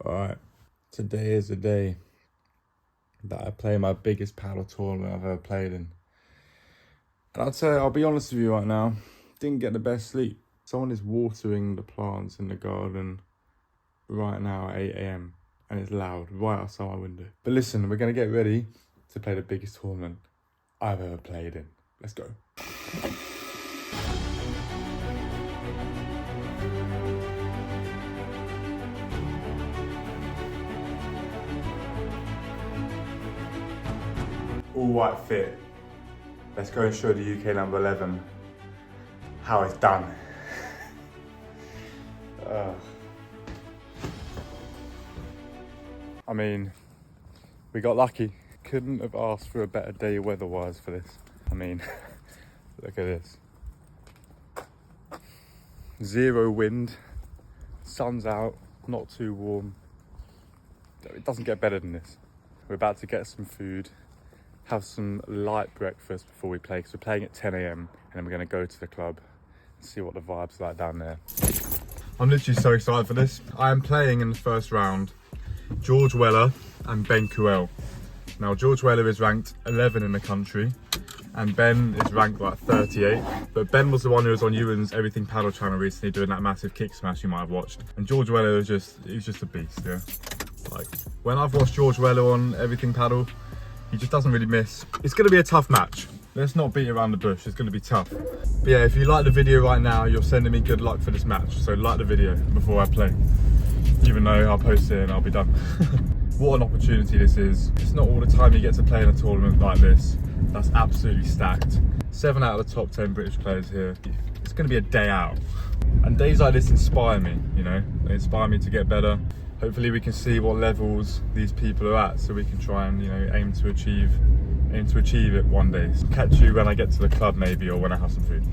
Alright, today is the day that I play my biggest paddle tournament I've ever played in. And I'll be honest with you right now, didn't get the best sleep. Someone is watering the plants in the garden right now at 8 AM and it's loud right outside my window. But listen, we're going to get ready to play the biggest tournament I've ever played in. Let's go. All white fit. Let's go and show the UK number 11 how it's done. I mean, we got lucky. Couldn't have asked for a better day weather-wise for this. I mean, look at this. Zero wind, sun's out, not too warm. It doesn't get better than this. We're about to get some food, have some light breakfast before we play, because we're playing at 10 AM and then we're going to go to the club and see what the vibe's like down there. I'm literally so excited for this. I am playing in the first round George Weller and Ben Kuel. Now George Weller is ranked 11 in the country and Ben is ranked like 38. But Ben was the one who was on Ewan's Everything Paddle channel recently doing that massive kick smash you might have watched. And George Weller is he's just a beast, yeah. Like, when I've watched George Weller on Everything Paddle, he just doesn't really miss. It's going to be a tough match. Let's not beat around the bush. It's going to be tough. But yeah, if you like the video right now, you're sending me good luck for this match. So like the video before I play. Even though I'll post it and I'll be done. What an opportunity this is. It's not all the time you get to play in a tournament like this. That's absolutely stacked. 7 out of the top 10 British players here. It's going to be a day out. And days like this inspire me, you know. They inspire me to get better. Hopefully we can see what levels these people are at, so we can try and, you know, aim to achieve it one day. So catch you when I get to the club maybe, or when I have some food.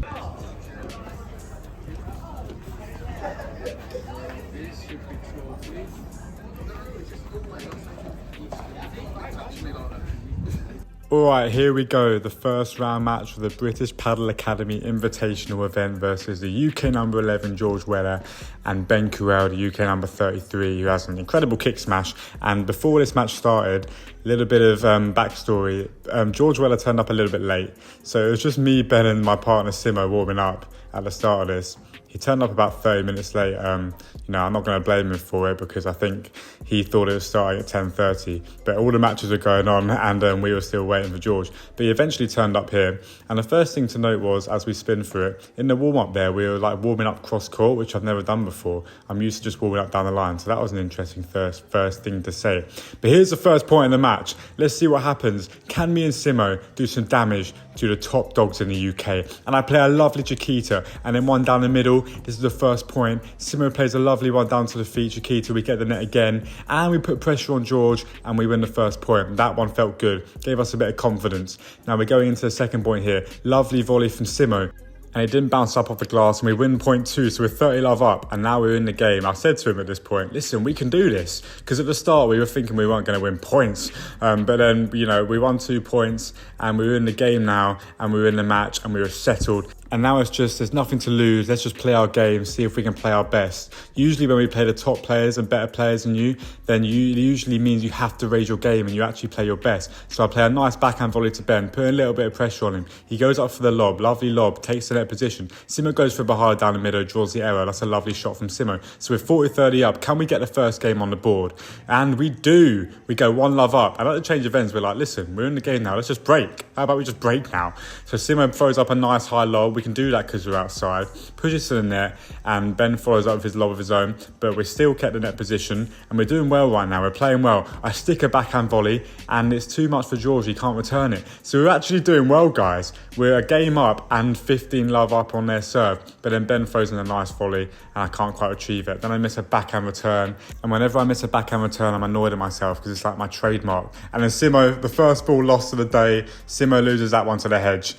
Alright, here we go. The first round match for the British Padel Academy Invitational event versus the UK number 11 George Weller and Ben Kuel, the UK number 33, who has an incredible kick smash. And before this match started, a little bit of backstory. George Weller turned up a little bit late. So it was just me, Ben and my partner Simo warming up at the start of this. He turned up about 30 minutes late. You know, I'm not going to blame him for it because I think he thought it was starting at 10:30. But all the matches were going on and we were still waiting for George. But he eventually turned up here. And the first thing to note was, as we spin through it, in the warm-up there, we were like warming up cross-court, which I've never done before. I'm used to just warming up down the line. So that was an interesting first thing to say. But here's the first point in the match. Let's see what happens. Can me and Simo do some damage to the top dogs in the UK? And I play a lovely Chiquita and then one down the middle. This is the first point. Simo plays a lovely one down to the feet. Chiquita, we get the net again. And we put pressure on George and we win the first point. That one felt good. Gave us a bit of confidence. Now we're going into the second point here. Lovely volley from Simo. And it didn't bounce up off the glass and we win point 2, so we're 30 love up and now we're in the game. I said to him at this point, listen, we can do this, because at the start we were thinking we weren't going to win points, but then, you know, we won 2 points and we were in the game now and we were in the match and we were settled. And now it's just, there's nothing to lose. Let's just play our game, see if we can play our best. Usually when we play the top players and better players than you, then it usually means you have to raise your game and you actually play your best. So I play a nice backhand volley to Ben, put a little bit of pressure on him. He goes up for the lob, lovely lob, takes the net position. Simo goes for Bahar down the middle, draws the error. That's a lovely shot from Simo. So we're 40-30 up. Can we get the first game on the board? And we do. We go 1 love up. And at the change of ends, we're like, listen, we're in the game now. Let's just break. How about we just break now? So Simo throws up a nice high lob. We can do that because we're outside. Pushes to the net and Ben follows up with his lob of his own. But we still kept the net position and we're doing well right now. We're playing well. I stick a backhand volley and it's too much for George. He can't return it. So we're actually doing well, guys. We're a game up and 15 love up on their serve. But then Ben throws in a nice volley and I can't quite retrieve it. Then I miss a backhand return. And whenever I miss a backhand return, I'm annoyed at myself because it's like my trademark. And then Simo, the first ball lost of the day, Simo loses that one to the hedge.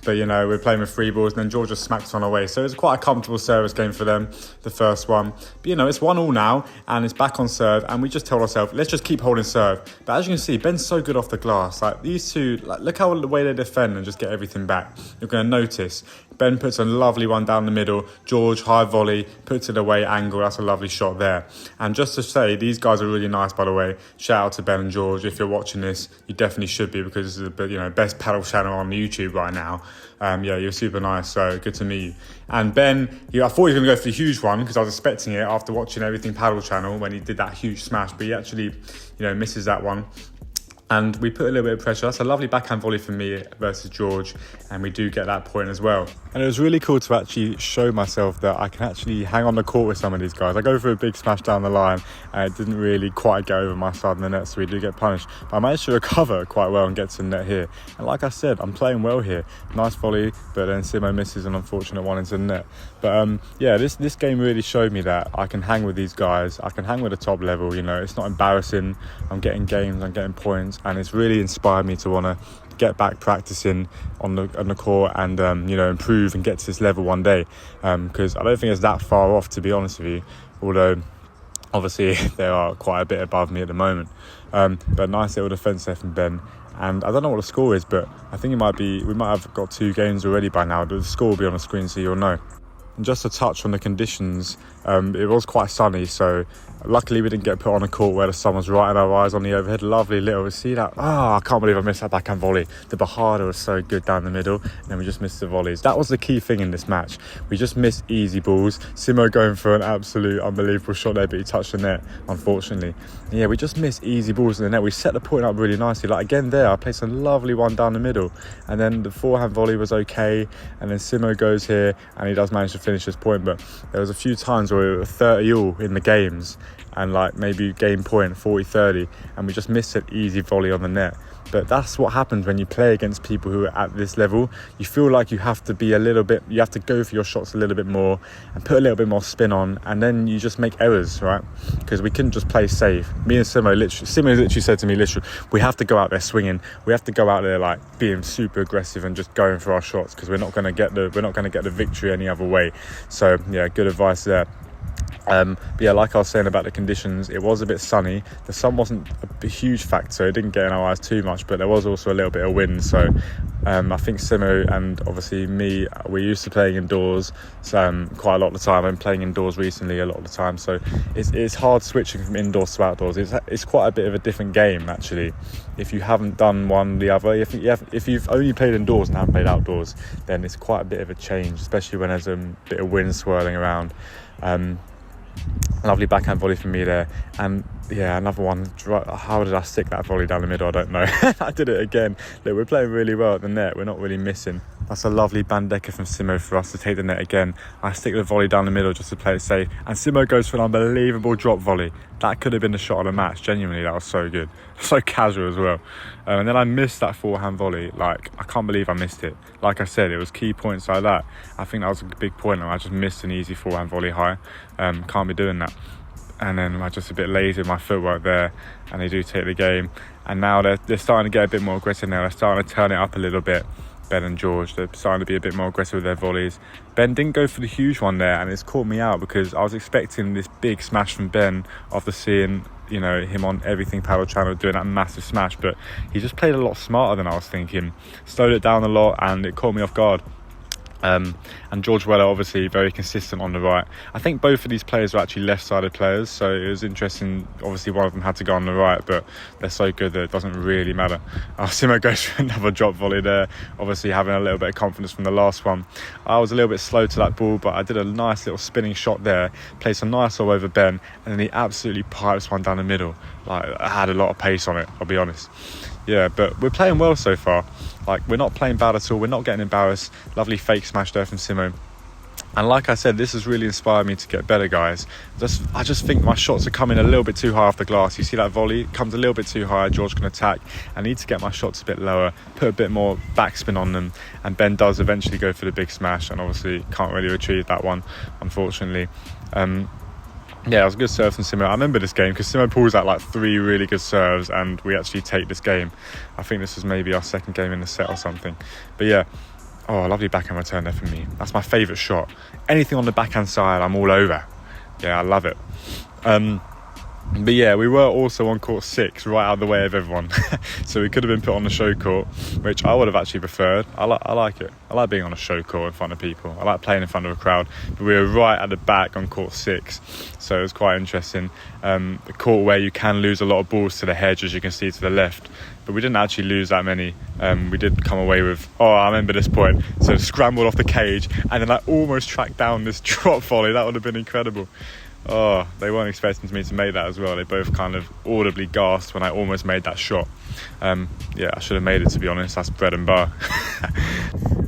But you know, we're playing with 3 balls and then George just smacks one away. So it was quite a comfortable service game for them, the first one. But you know, it's 1-1 now and it's back on serve and we just told ourselves, let's just keep holding serve. But as you can see, Ben's so good off the glass. Like these two, like look how the way they defend and just get everything back. You're going to notice Ben puts a lovely one down the middle. George, high volley, puts it away, angle. That's a lovely shot there. And just to say, these guys are really nice, by the way. Shout out to Ben and George. If you're watching this, you definitely should be, because this is the best paddle channel on YouTube right now. You're super nice, so good to meet you. And Ben, I thought he was going to go for the huge one because I was expecting it after watching Everything Paddle channel when he did that huge smash, but he actually, misses that one. And we put a little bit of pressure. That's a lovely backhand volley from me versus George, and we do get that point as well. And it was really cool to actually show myself that I can actually hang on the court with some of these guys. I go for a big smash down the line, and it didn't really quite go over my side of the net, so we do get punished. But I managed to recover quite well and get to the net here. And like I said, I'm playing well here. Nice volley, but then Simo misses an unfortunate one into the net. But this game really showed me that I can hang with these guys. I can hang with the top level. It's not embarrassing. I'm getting games, I'm getting points. And it's really inspired me to want to get back practicing on the court and improve and get to this level one day, because I don't think it's that far off, to be honest with you, although obviously they are quite a bit above me at the moment. But nice little defence there from Ben. And I don't know what the score is, but I think we might have got 2 games already by now. The score will be on the screen, so you'll know. And just to touch on the conditions, it was quite sunny, so luckily we didn't get put on a court where the sun was right in our eyes on the overhead. Lovely little, see that? I can't believe I missed that backhand volley. The Bahada was so good down the middle, and then we just missed the volleys. That was the key thing in this match. We just missed easy balls. Simo going for an absolute unbelievable shot there, but he touched the net, unfortunately. And yeah, we just missed easy balls in the net. We set the point up really nicely. Like again there, I placed a lovely one down the middle, and then the forehand volley was okay, and then Simo goes here, and he does manage to finish this point. But there was a few times where we were 30 all in the games, and like maybe game point 40-30, and we just missed an easy volley on the net. But that's what happens when you play against people who are at this level. You feel like you have to you have to go for your shots a little bit more and put a little bit more spin on, and then you just make errors, right? Because we couldn't just play safe. Me and Simo literally said to me, we have to go out there swinging. We have to go out there like being super aggressive and just going for our shots, because we're not going to get the victory any other way. So yeah, good advice there. But yeah, like I was saying about the conditions, it was a bit sunny. The sun wasn't a huge factor, it didn't get in our eyes too much, but there was also a little bit of wind. So I think Simo and obviously me, we're used to playing indoors quite a lot of the time. I'm playing indoors recently a lot of the time, so it's hard switching from indoors to outdoors. It's quite a bit of a different game actually. If you haven't done one the other, if you've only played indoors and haven't played outdoors, then it's quite a bit of a change, especially when there's a bit of wind swirling around. Lovely backhand volley from me there, and yeah, another one. How did I stick that volley down the middle? I don't know. I did it again. Look, we're playing really well at the net, we're not really missing. That's a lovely bandecker from Simo for us to take the net again. I stick the volley down the middle just to play it safe, and Simo goes for an unbelievable drop volley. That could have been the shot of the match. Genuinely, that was so good, so casual as well. And then I missed that forehand volley. Like, I can't believe I missed it. Like I said, it was key points like that. I think that was a big point, and I just missed an easy forehand volley high. Can't be doing that. And then I'm just a bit lazy with my footwork there, and they do take the game. And now they're starting to get a bit more aggressive now. They're starting to turn it up a little bit. Ben and George, they're starting to be a bit more aggressive with their volleys. Ben didn't go for the huge one there, and it's caught me out because I was expecting this big smash from Ben after seeing him on Everything Paddle channel doing that massive smash, but he just played a lot smarter than I was thinking. Slowed it down a lot, and it caught me off guard. And George Weller obviously very consistent on the right. I think both of these players were actually left-sided players, so it was interesting. Obviously one of them had to go on the right, but they're so good that it doesn't really matter. Simo goes for another drop volley there, obviously having a little bit of confidence from the last one. I was a little bit slow to that ball, but I did a nice little spinning shot there, placed a nice all over Ben, and then he absolutely pipes one down the middle. Like, I had a lot of pace on it, I'll be honest. Yeah, but we're playing well so far. Like, we're not playing bad at all. We're not getting embarrassed. Lovely fake smash there from Simo. And like I said, this has really inspired me to get better, guys. I just think my shots are coming a little bit too high off the glass. You see that volley? It comes a little bit too high. George can attack. I need to get my shots a bit lower, put a bit more backspin on them. And Ben does eventually go for the big smash, and obviously can't really retrieve that one, unfortunately. Yeah, it was a good serve from Simo. I remember this game because Simo pulls out like 3 really good serves, and we actually take this game. I think this was maybe our second game in the set or something. But yeah, lovely backhand return there for me. That's my favourite shot. Anything on the backhand side, I'm all over. Yeah, I love it. But yeah, we were also on court 6, right out of the way of everyone. So we could have been put on the show court, which I would have actually preferred. I like it. I like being on a show court in front of people. I like playing in front of a crowd. But we were right at the back on court 6, so it was quite interesting. The court where you can lose a lot of balls to the hedge, as you can see to the left. But we didn't actually lose that many. We did come away with, I remember this point. So scrambled off the cage, and then I almost tracked down this drop volley. That would have been incredible. They weren't expecting me to make that as well. They both kind of audibly gasped when I almost made that shot. I should have made it, to be honest. That's bread and butter.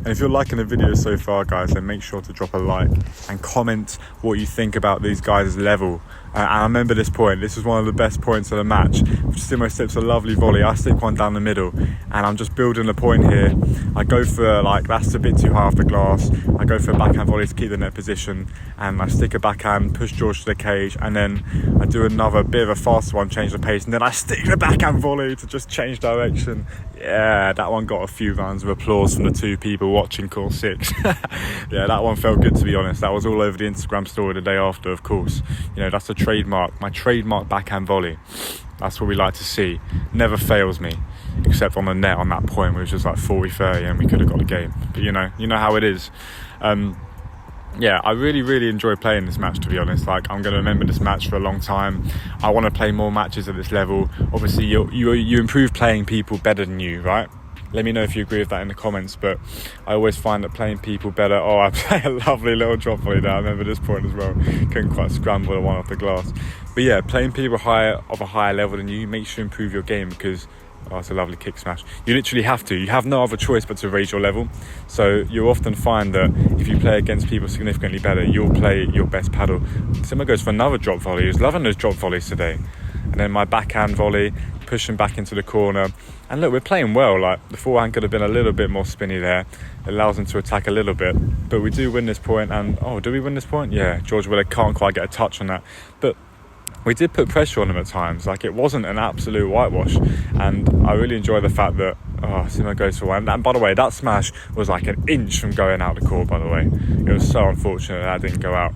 And if you're liking the video so far, guys, then make sure to drop a like and comment what you think about these guys' level. And I remember this point. This was one of the best points of the match. Simo slips a lovely volley. I stick one down the middle, and I'm just building a point here. I go for, that's a bit too high off the glass. I go for a backhand volley to keep the net position, and I stick a backhand, push George to the cage, and then I do another bit of a faster one, change the pace, and then I stick the backhand volley to just change direction. Yeah, that one got a few rounds of applause from the 2 people watching court 6. Yeah, that one felt good, to be honest. That was all over the Instagram story the day after, of course. That's a trademark, my trademark backhand volley. That's what we like to see. Never fails me, except on the net on that point, which was like 40-30, and we could have got the game. But you know how it is. I really enjoy playing this match, to be honest. I'm going to remember this match for a long time. I want to play more matches at this level. Obviously, you improve playing people better than you, right? Let me know if you agree with that in the comments. But I always find that playing people better. I play a lovely little drop volley there. I remember this point as well. Couldn't quite scramble the one off the glass. But yeah, playing people of a higher level than you makes you improve your game, because it's a lovely kick smash. You literally have to. You have no other choice but to raise your level. So you'll often find that if you play against people significantly better, you'll play your best paddle. Simo goes for another drop volley. He was loving those drop volleys today. And then my backhand volley, pushing back into the corner. And look, we're playing well. The forehand could have been a little bit more spinny there. It allows them to attack a little bit. But we do win this point. And, do we win this point? Yeah, George Willer can't quite get a touch on that. But we did put pressure on him at times. It wasn't an absolute whitewash. And I really enjoy the fact that Simo goes for one. And by the way, that smash was an inch from going out the court, by the way. It was so unfortunate that didn't go out.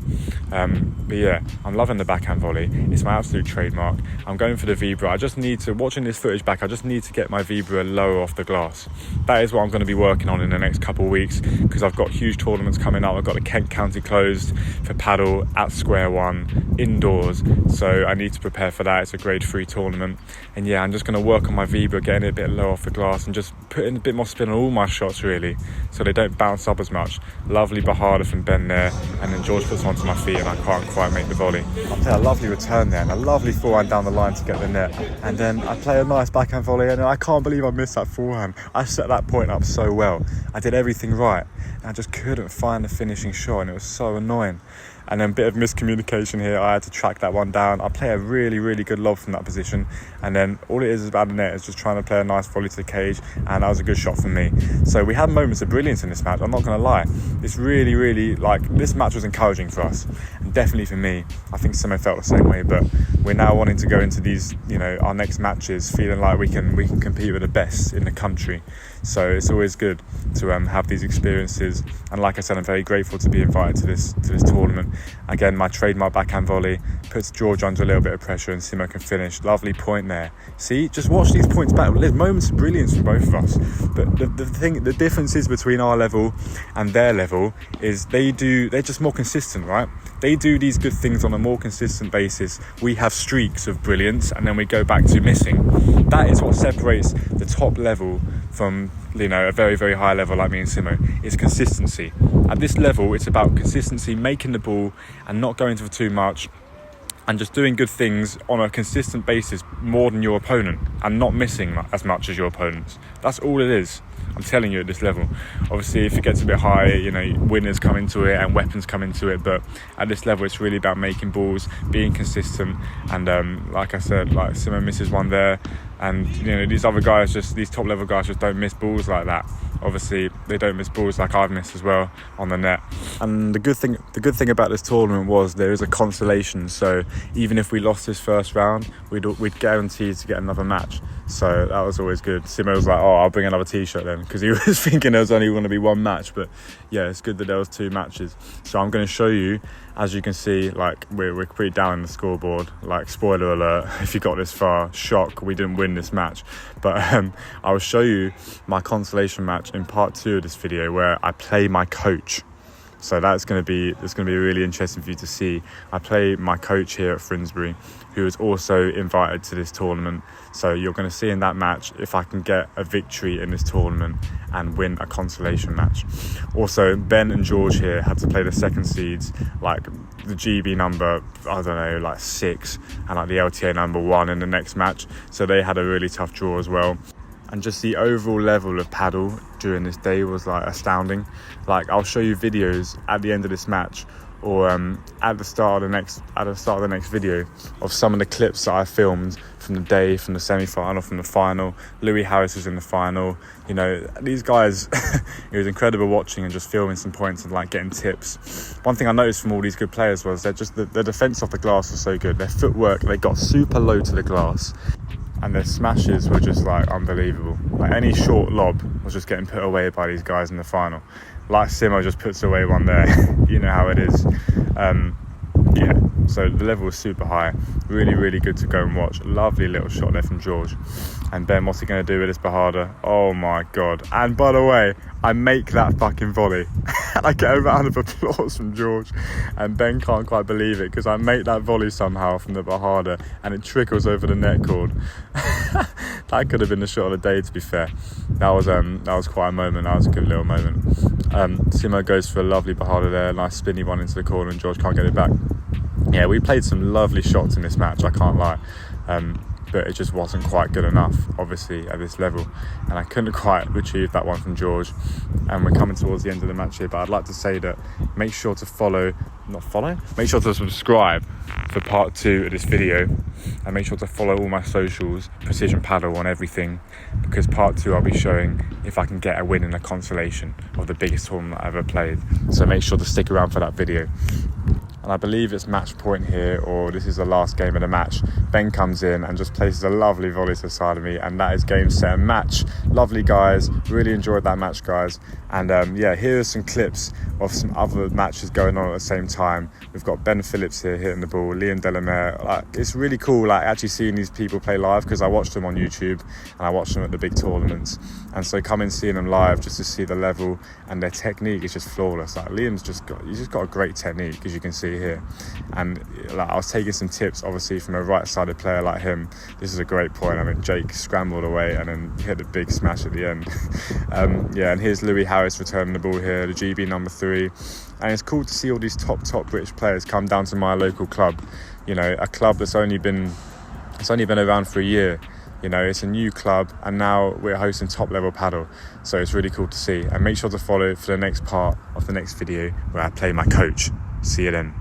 But yeah, I'm loving the backhand volley. It's my absolute trademark. I'm going for the vibra. I just need to, watching this footage back, I just need to get my vibra lower off the glass. That is what I'm going to be working on in the next couple of weeks, because I've got huge tournaments coming up. I've got the Kent County Closed for paddle at Square One, indoors. So I need to prepare for that. It's a grade 3 tournament. And yeah, I'm just going to work on my vibra, getting it a bit lower off the glass, and just putting a bit more spin on all my shots, really, so they don't bounce up as much. Lovely Bahada from Ben there, and then George puts onto my feet and I can't quite make the volley. I play a lovely return there and a lovely forehand down the line to get the net, and then I play a nice backhand volley, and I can't believe I missed that forehand. I set that point up so well. I did everything right, and I just couldn't find the finishing shot, and it was so annoying. And then a bit of miscommunication here. I had to track that one down. I play a really good lob from that position, and then all it is about the net is just trying to play a nice volley to the cage, and that was a good shot from me. So we had moments of brilliance in this match. I'm not going to lie. It's really this match was encouraging for us, and definitely for me. I think Simo felt the same way, but we're now wanting to go into these, our next matches feeling like we can compete with the best in the country. So it's always good to have these experiences, and like I said, I'm very grateful to be invited to this tournament. Again, my trademark backhand volley puts George under a little bit of pressure, and Simo can finish. Lovely point there. See, just watch these points back. There's moments of brilliance from both of us, but the differences between our level and their level is they're just more consistent, right? They do these good things on a more consistent basis. We have streaks of brilliance, and then we go back to missing. That is what separates the top level from a very high level like me and Simo. Is consistency. At this level, it's about consistency, making the ball and not going for too much, and just doing good things on a consistent basis more than your opponent, and not missing as much as your opponents. That's all it is. I'm telling you, at this level. Obviously, if it gets a bit higher, winners come into it and weapons come into it. But at this level, it's really about making balls, being consistent. And like I said, Simo misses one there. And, these other guys, these top level guys just don't miss balls like that. Obviously, they don't miss balls like I've missed as well on the net. And the good thing about this tournament was there is a consolation. So even if we lost this first round, we'd guaranteed to get another match. So that was always good. Simo was like, "Oh, I'll bring another t-shirt then," because he was thinking there was only going to be one match. But yeah, it's good that there was 2 matches. So I'm going to show you, as you can see, like we're pretty down in the scoreboard. Like, spoiler alert, if you got this far, shock, we didn't win this match. But I will show you my consolation match in part 2 of this video, where I play my coach. So that's going to be really interesting for you to see. I play my coach here at Finsbury, who is also invited to this tournament. So you're going to see in that match if I can get a victory in this tournament and win a consolation match. Also, Ben and George here had to play the second seeds, like the GB number, I don't know, like 6, and like the LTA number 1 in the next match. So they had a really tough draw as well. And just the overall level of paddle during this day was like astounding. Like, I'll show you videos at the end of this match, or at the start of the next video, of some of the clips that I filmed from the day, from the semi-final, from the final. Louis Harris was in the final. You know, these guys, it was incredible watching and just filming some points and like getting tips. One thing I noticed from all these good players was they're just the defense off the glass was so good. Their footwork, they got super low to the glass. And their smashes were just like unbelievable. Like, any short lob was just getting put away by these guys in the final. Like Simo just puts away one there. You know how it is. Yeah, so the level was super high. Really, really good to go and watch. Lovely little shot there from George. And Ben, what's he going to do with this Bajada? Oh my God. And by the way, I make that fucking volley. And I get a round of applause from George. And Ben can't quite believe it, because I make that volley somehow from the Bajada and it trickles over the net cord. That could have been the shot of the day, to be fair. That was quite a moment. That was a good little moment. Simo goes for a lovely Bajada there. Nice spinny one into the corner, and George can't get it back. Yeah, we played some lovely shots in this match, I can't lie. But it just wasn't quite good enough, obviously, at this level. And I couldn't quite retrieve that one from George. And we're coming towards the end of the match here, but I'd like to say that make sure to subscribe for part 2 of this video. And make sure to follow all my socials, Precision Paddle on everything, because part 2 I'll be showing if I can get a win in a consolation of the biggest tournament I ever played. So make sure to stick around for that video. And I believe it's match point here, or this is the last game of the match. Ben comes in and just places a lovely volley to the side of me, and that is game, set, and match. Lovely, guys. Really enjoyed that match, guys. And yeah, here are some clips of some other matches going on at the same time. We've got Ben Phillips here hitting the ball, Liam Delamere. Like, it's really cool, like, actually seeing these people play live, because I watched them on YouTube and I watched them at the big tournaments. And so coming seeing them live just to see the level, and their technique is just flawless. Like, Liam's just got a great technique, as you can see here. And like, I was taking some tips, obviously, from a right-sided player like him. This is a great point. I mean, Jake scrambled away and then hit a big smash at the end. Yeah, and here's Louis Harris returning the ball here, the GB number 3. And it's cool to see all these top British players come down to my local club. You know, a club that's only been around for a year. You know, it's a new club, and now we're hosting top level paddle. So it's really cool to see. And make sure to follow for the next part of the next video where I play my coach. See you then.